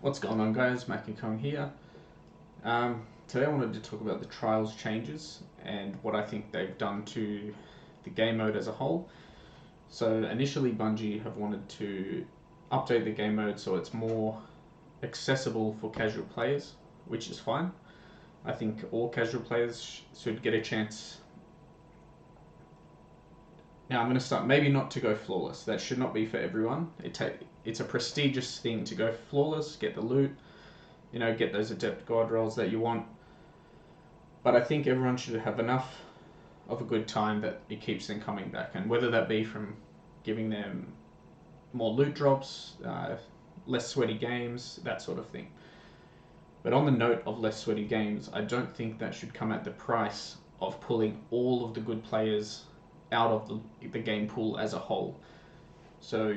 What's going on, guys? MackinKong here. Today I wanted to talk about the Trials changes and what I think they've done to the game mode as a whole. So initially Bungie have wanted to update the game mode so it's more accessible for casual players, which is fine. I think all casual players should get a chance. Now I'm going to start, maybe not to go flawless. That should not be for everyone. It's a prestigious thing to go flawless, get the loot, get those adept god rolls that you want. But I think everyone should have enough of a good time that it keeps them coming back, and whether that be from giving them more loot drops, less sweaty games, that sort of thing. But on the note of less sweaty games, I don't think that should come at the price of pulling all of the good players out of the game pool as a whole. So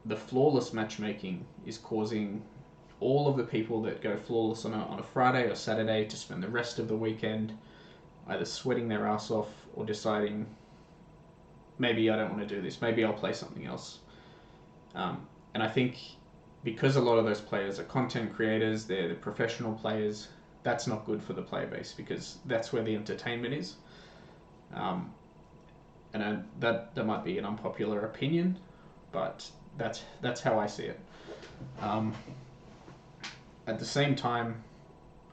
the flawless matchmaking is causing all of the people that go flawless on a Friday or Saturday to spend the rest of the weekend either sweating their ass off or deciding, maybe I don't want to do this, maybe I'll play something else. And I think because a lot of those players are content creators, they're the professional players, that's not good for the player base because that's where the entertainment is. That might be an unpopular opinion, but that's how I see it. At the same time,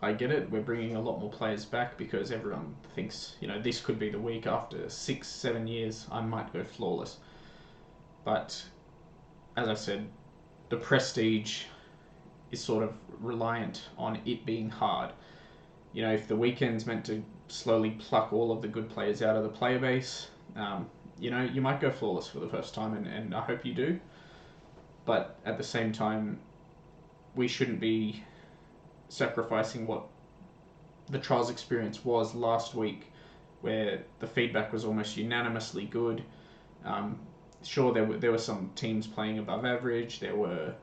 I get it. We're bringing a lot more players back because everyone thinks, this could be the week after 6-7 years I might go flawless. But as I said, the prestige is sort of reliant on it being hard. If the weekend's meant to slowly pluck all of the good players out of the player base, you might go flawless for the first time, and I hope you do. But at the same time, we shouldn't be sacrificing what the Trials experience was last week, where the feedback was almost unanimously good. Sure, there were some teams playing above average, there were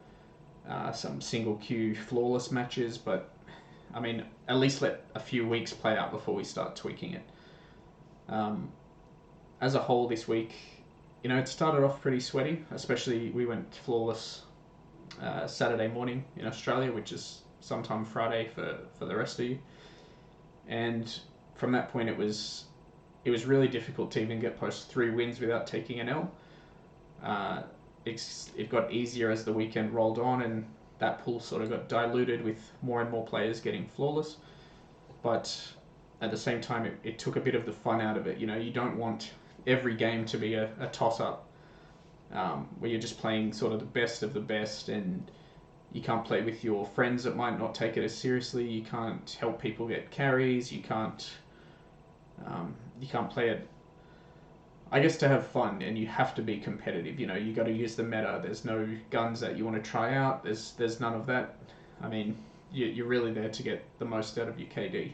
some single queue flawless matches, but I mean, at least let a few weeks play out before we start tweaking it. As a whole this week, it started off pretty sweaty, especially we went flawless Saturday morning in Australia, which is sometime Friday for the rest of you. And from that point, it was really difficult to even get post 3 wins without taking an L. It got easier as the weekend rolled on, and that pool sort of got diluted with more and more players getting flawless. But at the same time, it took a bit of the fun out of it. You don't want every game to be a toss-up, where you're just playing sort of the best of the best, and you can't play with your friends that might not take it as seriously. You can't help people get carries. You can't play it, I guess, to have fun, and you have to be competitive. You got to use the meta. There's no guns that you want to try out. There's none of that. I mean, you're really there to get the most out of your KD.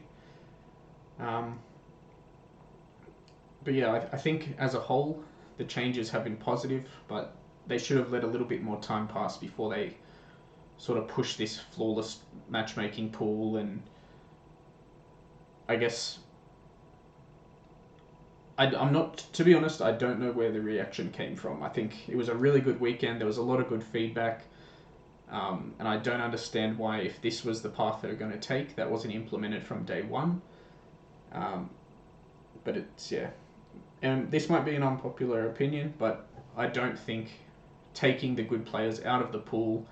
But yeah, I think as a whole, the changes have been positive, but they should have let a little bit more time pass before they sort of push this flawless matchmaking pool. And I guess I'm not, to be honest, I don't know where the reaction came from. I think it was a really good weekend. There was a lot of good feedback. And I don't understand why, if this was the path they were going to take, that wasn't implemented from day one. But it's, yeah. And this might be an unpopular opinion, but I don't think taking the good players out of the pool,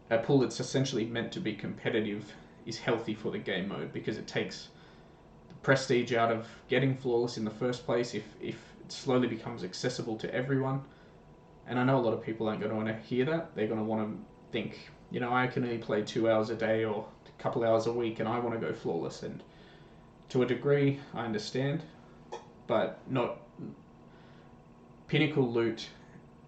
a pool that's essentially meant to be competitive, is healthy for the game mode, because it takes the prestige out of getting flawless in the first place if it slowly becomes accessible to everyone. And I know a lot of people aren't going to want to hear that. They're going to want to think, I can only play 2 hours a day or a couple hours a week, and I want to go flawless. And to a degree, I understand, but not. Pinnacle loot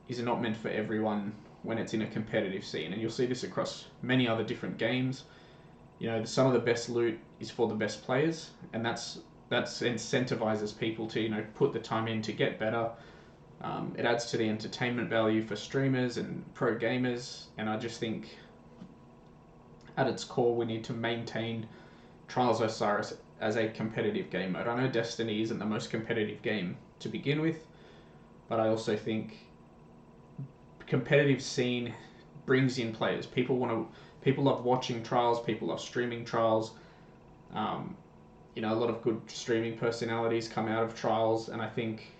is not meant for everyone when it's in a competitive scene, and you'll see this across many other different games. Some of the best loot is for the best players, and that's incentivizes people to put the time in to get better. It adds to the entertainment value for streamers and pro gamers, and I just think at its core we need to maintain Trials Osiris as a competitive game mode. I know Destiny isn't the most competitive game to begin with, but I also think competitive scene brings in players. People want to People love watching trials. People love streaming trials. You know, a lot of good streaming personalities come out of trials, and I think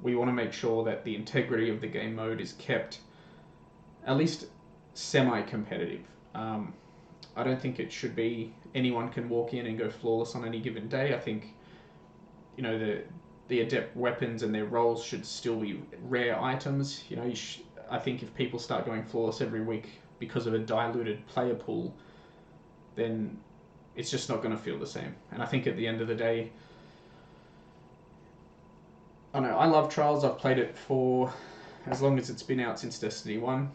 we want to make sure that the integrity of the game mode is kept at least semi-competitive. I don't think it should be anyone can walk in and go flawless on any given day. I think, you know, the adept weapons and their roles should still be rare items. You know, I think if people start going flawless every week because of a diluted player pool, then it's just not going to feel the same. And I think at the end of the day, I know I love Trials. I've played it for as long as it's been out, since Destiny 1.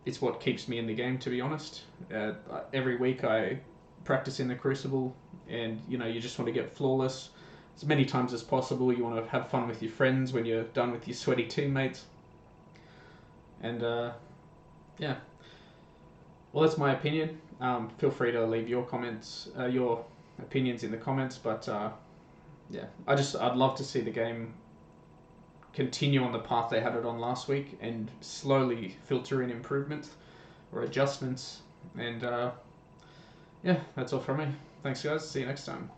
It's what keeps me in the game, to be honest. Every week I practice in the Crucible, and you know, you just want to get flawless as many times as possible. You want to have fun with your friends when you're done with your sweaty teammates. And yeah, well, that's my opinion. Feel free to leave your comments, your opinions in the comments. But yeah, I'd love to see the game continue on the path they had it on last week and slowly filter in improvements or adjustments. And yeah, that's all from me. Thanks, guys. See you next time.